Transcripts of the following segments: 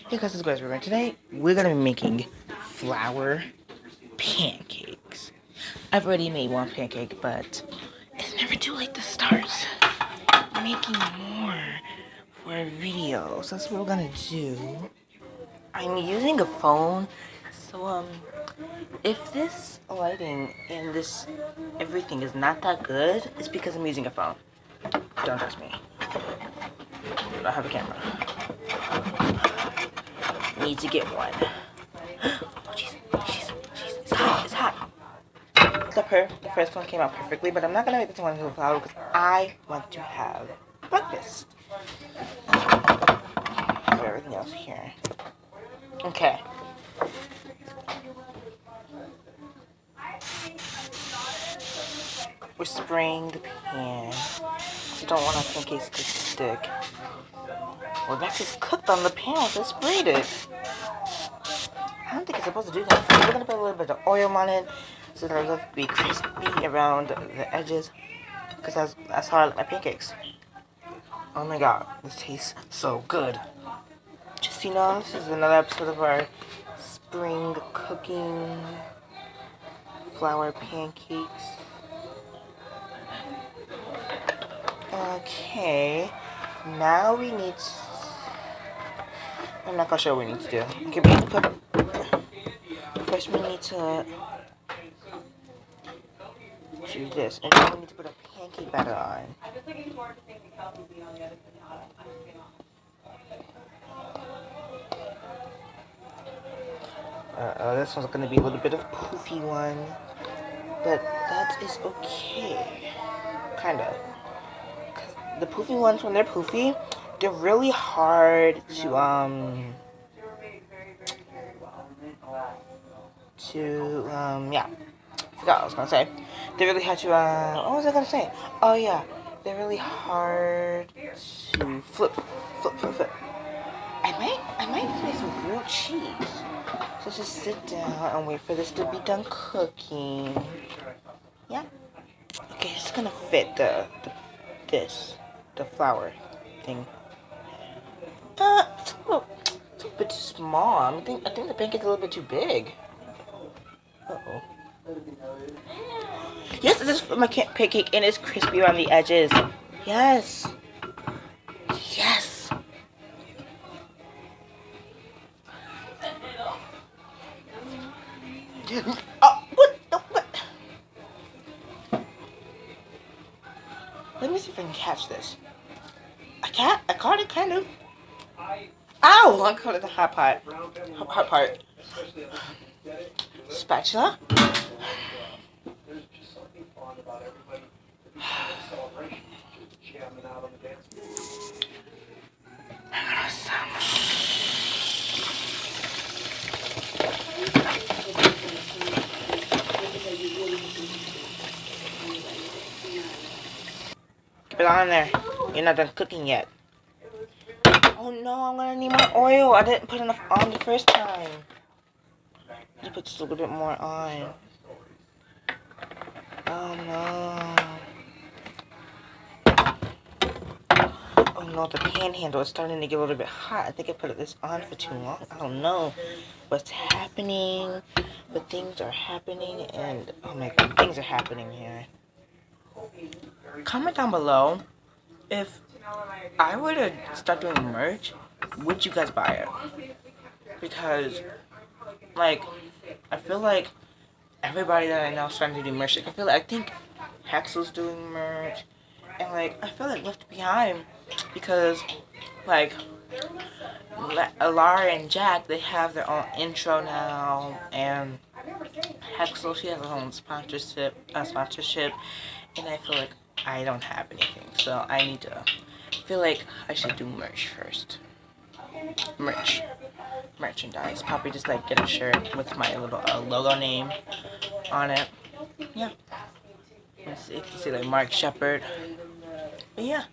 Hey guys, it's Guys. Today we're gonna be making flour pancakes. I've already made one pancake, but it's never too late to start making more for a video. So that's what we're gonna do. I'm using a phone, so if this lighting and this everything is not that good, it's because I'm using a phone. Don't trust me. I don't have a camera. Need to get one. Oh jeez, it's hot, it's hot. The first one came out perfectly, but I'm not gonna make this one into a flour because I want to have breakfast. Put everything else here. Okay. We're spraying the pan. I don't want our pancakes to stick. Well, that just cooked on the pan. I sprayed it. I don't think it's supposed to do that. We're gonna put a little bit of oil on it so that it'll be crispy around the edges. Because that's how I like my pancakes. Oh my god, this tastes so good. Just so you know, this is another episode of our spring cooking flour pancakes. Okay, now we need to, I'm not gonna show what we need to do. Okay, we need to put, first we need to do this, and then we need to put a pancake batter on. This one's gonna be a little bit of poofy one, but that is okay, kinda. The poofy ones, when they're poofy, they're really hard to yeah, I forgot what I was gonna say. They're really hard to, what was I gonna say? Oh yeah, they're really hard to flip. I might make some grilled cheese. So just sit down and wait for this to be done cooking. Yeah. Okay, it's gonna fit the flour thing. It's a bit too small. I think the pancake's a little bit too big. Uh-oh. Yes, this is my pancake and it's crispy around the edges. Yes. Yes. Oh, what? What? Let me see if I can catch this. I caught it kind of. Ow! I caught it the hot part. Hot part. Spatula. Keep it on there. You're not done cooking yet. Oh no, I'm gonna need more oil. I didn't put enough on the first time. You put just a little bit more on. Oh no. Oh no, the pan handle is starting to get a little bit hot. I think I put this on for too long. I don't know what's happening, but things are happening, and oh my god, things are happening here. Comment down below if I were to start doing merch, would you guys buy it? Because, like, I feel like everybody that I know is starting to do merch. Like, I think Haxel's doing merch, and like I feel like left behind because like Lara and Jack, they have their own intro now, and Hexel, she has her own sponsorship, and I feel like I don't have anything, so I need to feel like I should do merch first. Merchandise. Probably just like get a shirt with my little logo name on it. Yeah. Let's see, you can see like Mark Shepard. But yeah.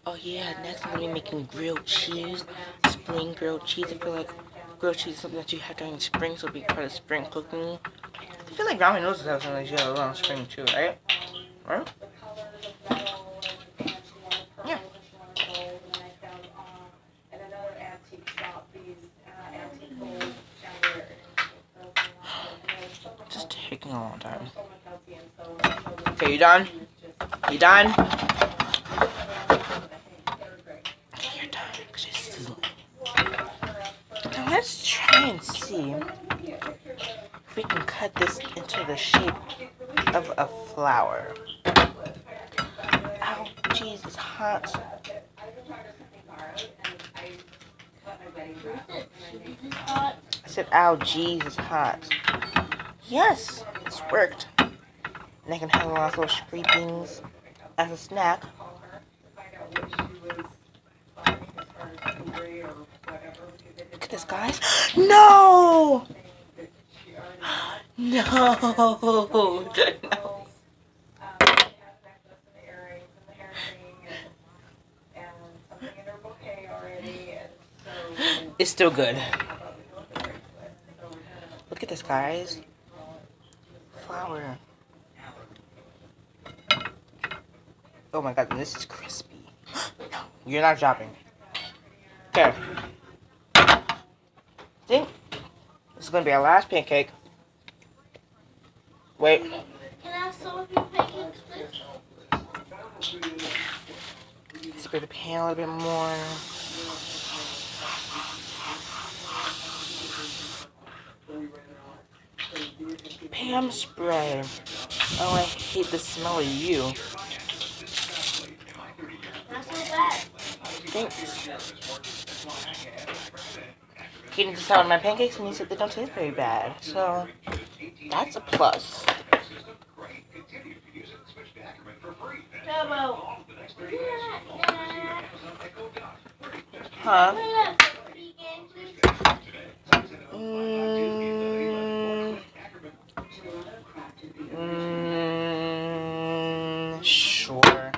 Oh yeah, next I'm gonna be making grilled cheese. Spring grilled cheese. I feel like grilled cheese is something that you have during spring, so it'll be part of spring cooking. I feel like ramen noodles have something that you have around spring too, right? Right? Yeah. taking a long time. Okay, you done? You done? Okay, you're done. Jesus. Now let's try and see if we can cut this into the shape of a flower. Ow, Jesus, hot. I said, ow, Jesus, hot. Yes, it's worked. And I can have lots of little scrapings as a snack. Look at this, guys. No! No! No. It's still good. Look at this, guys. Flower. Oh my god, this is crispy. No, you're not dropping. Okay. I think this is gonna be our last pancake. Wait. Can I have some of your pancakes, please? Spray the pan a little bit more. Pam spray. Oh, I hate the smell of you. Not so bad. Thanks. Kaden just had my pancakes and he said they don't taste very bad. So, that's a plus. Turbo. Huh? Sure.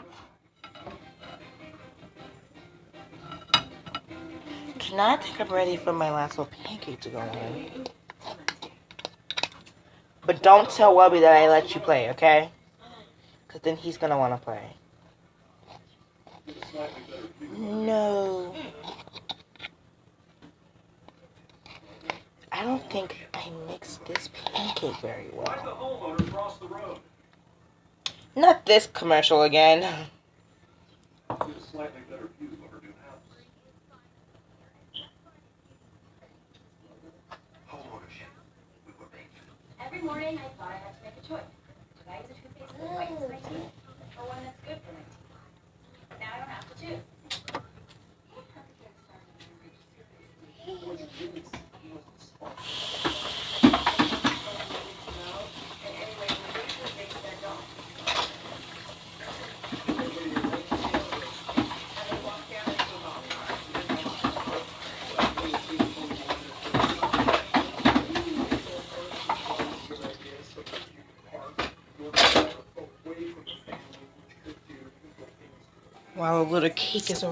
Now I think I'm ready for my last little pancake to go on. But don't tell Wubby that I let you play, okay? Because then he's going to want to play. No. I don't think I mixed this pancake very well. Not this commercial again. Every morning I thought I had to make a choice. Do I use a toothpaste that whitens my teeth or one that's good for my teeth? But now I don't have to choose. While a little cake is over